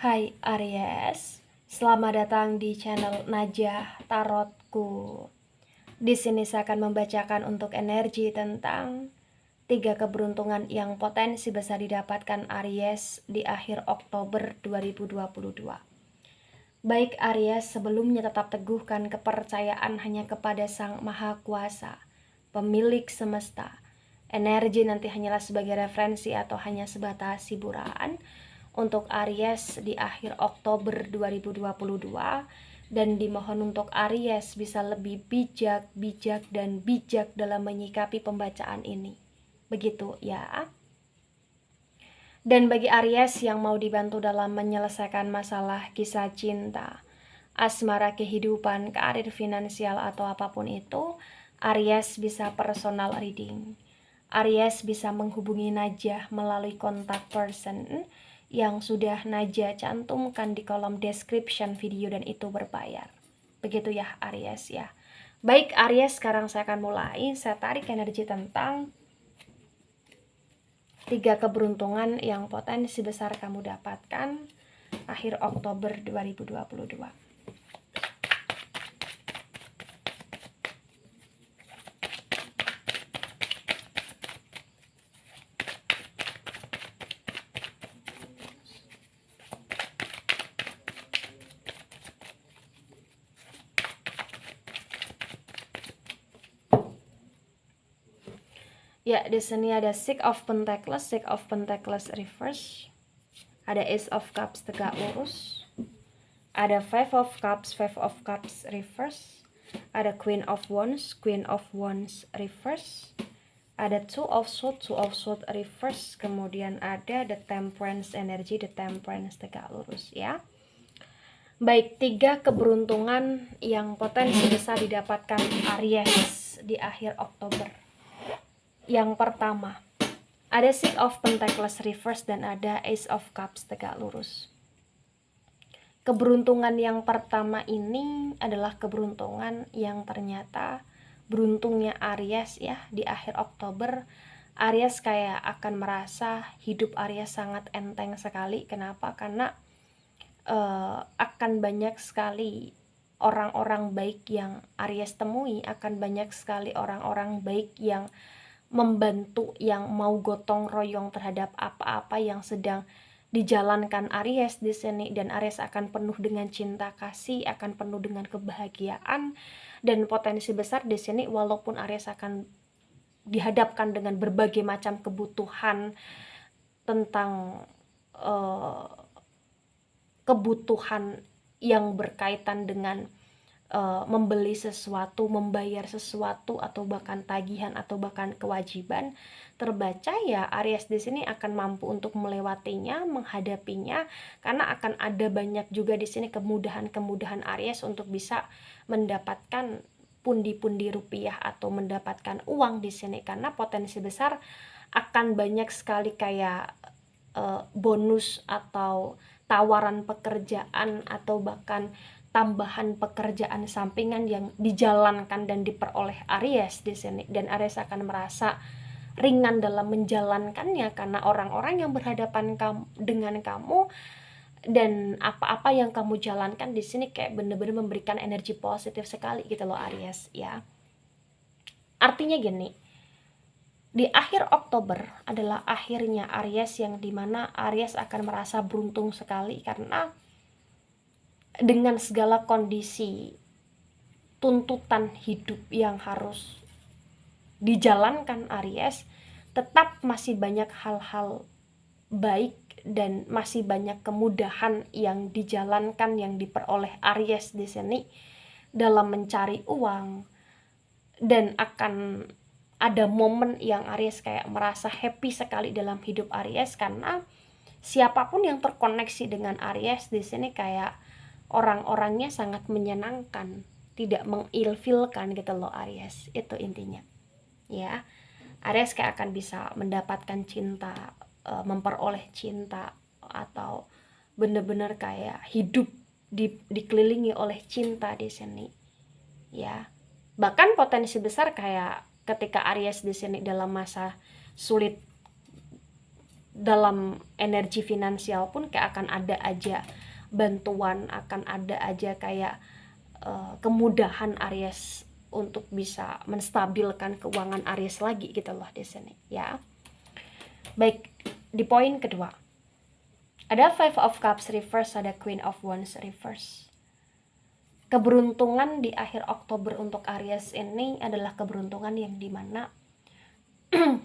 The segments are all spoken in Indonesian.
Hai Aries, selamat datang di channel Najah Tarotku. Di sini saya akan membacakan untuk energi tentang 3 keberuntungan yang potensi besar didapatkan Aries di akhir Oktober 2022. Baik Aries, sebelumnya tetap teguhkan kepercayaan hanya kepada Sang Maha Kuasa, pemilik semesta. Energi nanti hanyalah sebagai referensi atau hanya sebatas hiburan untuk Aries di akhir Oktober 2022, dan dimohon untuk Aries bisa lebih bijak dalam menyikapi pembacaan ini. Begitu ya. Dan bagi Aries yang mau dibantu dalam menyelesaikan masalah kisah cinta, asmara, kehidupan, karir, finansial, atau apapun itu, Aries bisa personal reading. Aries bisa menghubungi Najah melalui kontak person yang sudah Najah cantumkan di kolom description video, dan itu berbayar. Begitu ya Aries ya. Baik Aries, sekarang saya akan mulai. Saya tarik energi tentang 3 keberuntungan yang potensi besar kamu dapatkan akhir Oktober 2022. Ya, di sini ada Six of Pentacles reverse, ada Ace of Cups tegak lurus, ada Five of Cups reverse, ada Queen of Wands reverse, ada Two of Swords reverse, kemudian ada The Temperance energy, The Temperance tegak lurus ya. Baik, 3 keberuntungan yang potensi besar didapatkan Aries di akhir Oktober. Yang pertama, ada Six of Pentacles reverse dan ada Ace of Cups tegak lurus. Keberuntungan yang pertama ini adalah keberuntungan yang ternyata beruntungnya Aries ya di akhir Oktober. Aries kayak akan merasa hidup Aries sangat enteng sekali. Kenapa? Karena akan banyak sekali orang-orang baik yang Aries temui, akan banyak sekali orang-orang baik yang membantu, yang mau gotong royong terhadap apa-apa yang sedang dijalankan Aries di sini, dan Aries akan penuh dengan cinta kasih, akan penuh dengan kebahagiaan, dan potensi besar di sini walaupun Aries akan dihadapkan dengan berbagai macam kebutuhan tentang kebutuhan yang berkaitan dengan membeli sesuatu, membayar sesuatu, atau bahkan tagihan atau bahkan kewajiban, terbaca ya Aries di sini akan mampu untuk melewatinya, menghadapinya, karena akan ada banyak juga di sini kemudahan-kemudahan Aries untuk bisa mendapatkan pundi-pundi rupiah atau mendapatkan uang di sini, karena potensi besar akan banyak sekali kayak bonus atau tawaran pekerjaan atau bahkan tambahan pekerjaan sampingan yang dijalankan dan diperoleh Aries di sini, dan Aries akan merasa ringan dalam menjalankannya karena orang-orang yang berhadapan dengan kamu dan apa-apa yang kamu jalankan di sini kayak bener-bener memberikan energi positif sekali gitu loh Aries ya. Artinya gini, di akhir Oktober adalah akhirnya Aries yang dimana Aries akan merasa beruntung sekali karena dengan segala kondisi tuntutan hidup yang harus dijalankan Aries, tetap masih banyak hal-hal baik dan masih banyak kemudahan yang dijalankan, yang diperoleh Aries di sini dalam mencari uang, dan akan ada momen yang Aries kayak merasa happy sekali dalam hidup Aries karena siapapun yang terkoneksi dengan Aries di sini kayak orang-orangnya sangat menyenangkan, tidak mengilfilkan gitu loh Aries. Itu intinya. Ya. Aries kayak akan bisa mendapatkan cinta, memperoleh cinta, atau bener-bener kayak hidup dikelilingi oleh cinta di sini. Ya. Bahkan potensi besar kayak ketika Aries di sini dalam masa sulit dalam energi finansial pun kayak akan ada aja bantuan, akan ada aja kayak kemudahan Aries untuk bisa menstabilkan keuangan Aries lagi gitu loh di sini ya. Baik, di poin kedua ada Five of Cups reverse, ada Queen of Wands reverse. Keberuntungan di akhir Oktober untuk Aries ini adalah keberuntungan yang dimana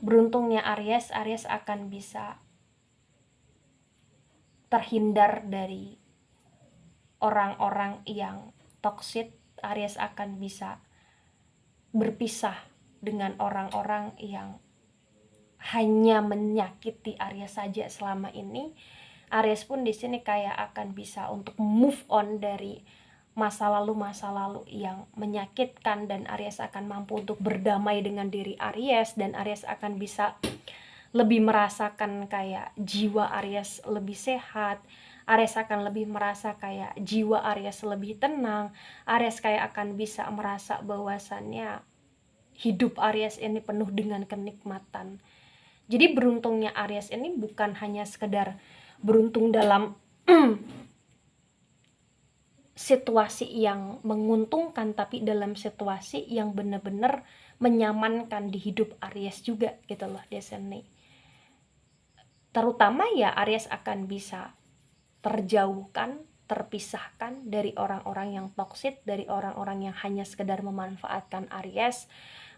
beruntungnya Aries akan bisa terhindar dari orang-orang yang toksik. Aries akan bisa berpisah dengan orang-orang yang hanya menyakiti Aries saja selama ini. Aries pun di sini kayak akan bisa untuk move on dari masa lalu yang menyakitkan, dan Aries akan mampu untuk berdamai dengan diri Aries, dan Aries akan bisa lebih merasakan kayak jiwa Aries lebih sehat. Aries akan lebih merasa kayak jiwa Aries lebih tenang. Aries kayak akan bisa merasa bahwasannya hidup Aries ini penuh dengan kenikmatan. Jadi beruntungnya Aries ini bukan hanya sekedar beruntung dalam situasi yang menguntungkan, tapi dalam situasi yang benar-benar menyamankan di hidup Aries juga gitu loh di sini. Terutama ya Aries akan bisa terjauhkan, terpisahkan dari orang-orang yang toksik, dari orang-orang yang hanya sekedar memanfaatkan Aries,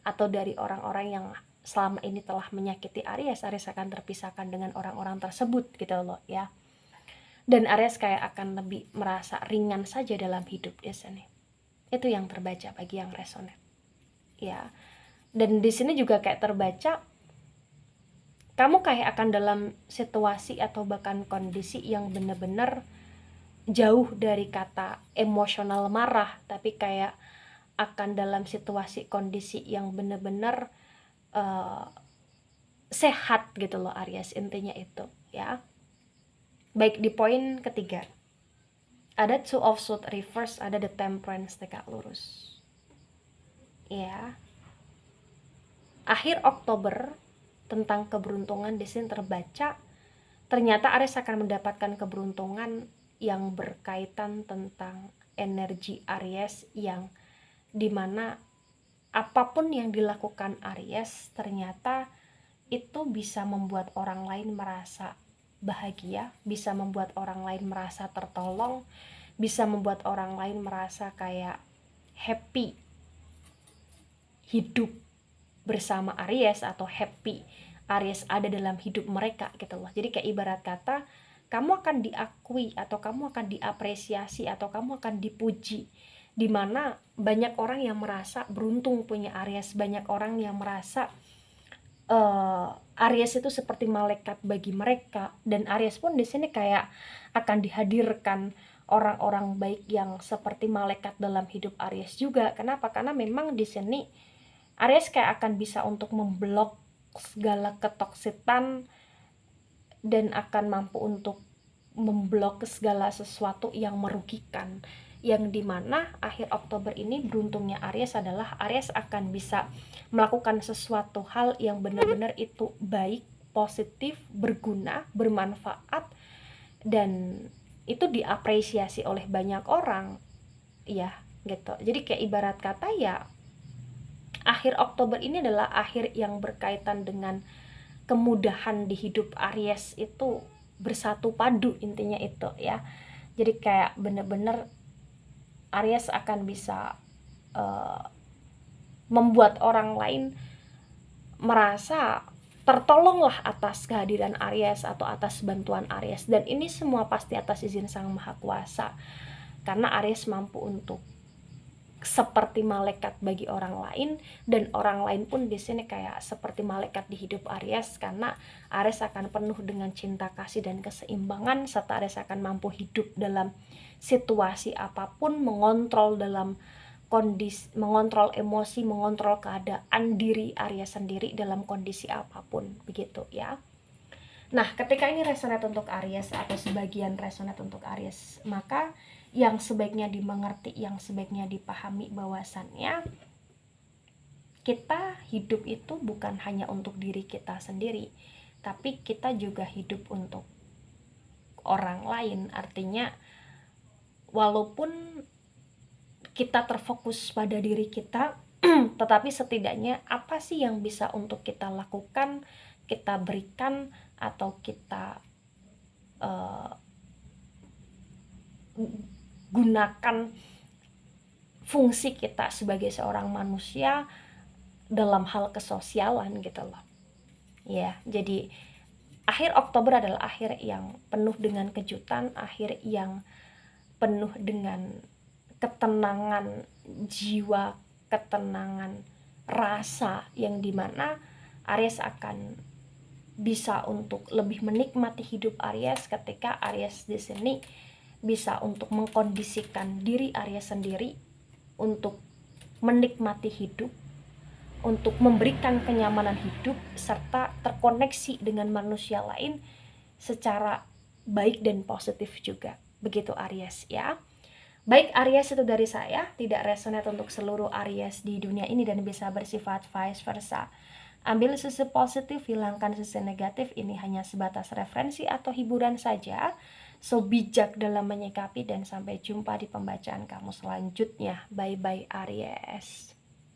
atau dari orang-orang yang selama ini telah menyakiti Aries. Aries akan terpisahkan dengan orang-orang tersebut gitu loh ya. Dan Aries kayak akan lebih merasa ringan saja dalam hidup di sini. Itu yang terbaca bagi yang resonate. Ya. Dan di sini juga kayak terbaca kamu kayak akan dalam situasi atau bahkan kondisi yang benar-benar jauh dari kata emosional marah, tapi kayak akan dalam situasi kondisi yang benar-benar sehat gitu loh Aries, intinya itu ya. Baik, di poin ketiga ada Two of Swords reverse, ada The Temperance tegak lurus ya. Akhir Oktober tentang keberuntungan di sini terbaca ternyata Aries akan mendapatkan keberuntungan yang berkaitan tentang energi Aries, yang dimana apapun yang dilakukan Aries ternyata itu bisa membuat orang lain merasa bahagia, bisa membuat orang lain merasa tertolong, bisa membuat orang lain merasa kayak happy hidup bersama Aries, atau happy Aries ada dalam hidup mereka gitu loh. Jadi kayak ibarat kata kamu akan diakui, atau kamu akan diapresiasi, atau kamu akan dipuji, dimana banyak orang yang merasa beruntung punya Aries, banyak orang yang merasa Aries itu seperti malaikat bagi mereka, dan Aries pun di sini kayak akan dihadirkan orang-orang baik yang seperti malaikat dalam hidup Aries juga. Kenapa? Karena memang di sini Aries kayak akan bisa untuk memblok segala ketoksitan, dan akan mampu untuk memblok segala sesuatu yang merugikan, yang dimana akhir Oktober ini beruntungnya Aries adalah Aries akan bisa melakukan sesuatu hal yang benar-benar itu baik, positif, berguna, bermanfaat, dan itu diapresiasi oleh banyak orang ya gitu. Jadi kayak ibarat kata ya akhir Oktober ini adalah akhir yang berkaitan dengan kemudahan di hidup Aries itu bersatu padu, intinya itu ya. Jadi kayak bener-bener Aries akan bisa membuat orang lain merasa tertolong lah atas kehadiran Aries atau atas bantuan Aries, dan ini semua pasti atas izin Sang Maha Kuasa, karena Aries mampu untuk seperti malaikat bagi orang lain, dan orang lain pun di sini kayak seperti malaikat di hidup Aries, karena Aries akan penuh dengan cinta kasih dan keseimbangan, serta Aries akan mampu hidup dalam situasi apapun, mengontrol dalam kondisi, mengontrol emosi, mengontrol keadaan diri Aries sendiri dalam kondisi apapun, begitu ya. Nah, ketika ini resonate untuk Aries atau sebagian resonate untuk Aries, maka yang sebaiknya dimengerti, yang sebaiknya dipahami bahwasannya kita hidup itu bukan hanya untuk diri kita sendiri, tapi kita juga hidup untuk orang lain. Artinya walaupun kita terfokus pada diri kita, tetapi setidaknya apa sih yang bisa untuk kita lakukan, kita berikan, atau kita gunakan fungsi kita sebagai seorang manusia dalam hal kesosialan gitu loh. Ya, jadi akhir Oktober adalah akhir yang penuh dengan kejutan, akhir yang penuh dengan ketenangan jiwa, ketenangan rasa, yang dimana Aries akan bisa untuk lebih menikmati hidup Aries ketika Aries di sini bisa untuk mengkondisikan diri Aries sendiri untuk menikmati hidup, untuk memberikan kenyamanan hidup, serta terkoneksi dengan manusia lain secara baik dan positif juga. Begitu Aries ya. Baik Aries, itu dari saya, tidak resonate untuk seluruh Aries di dunia ini dan bisa bersifat vice versa. Ambil sisi positif, hilangkan sisi negatif, ini hanya sebatas referensi atau hiburan saja. So bijak dalam menyikapi, dan sampai jumpa di pembacaan kamu selanjutnya. Bye bye Aries.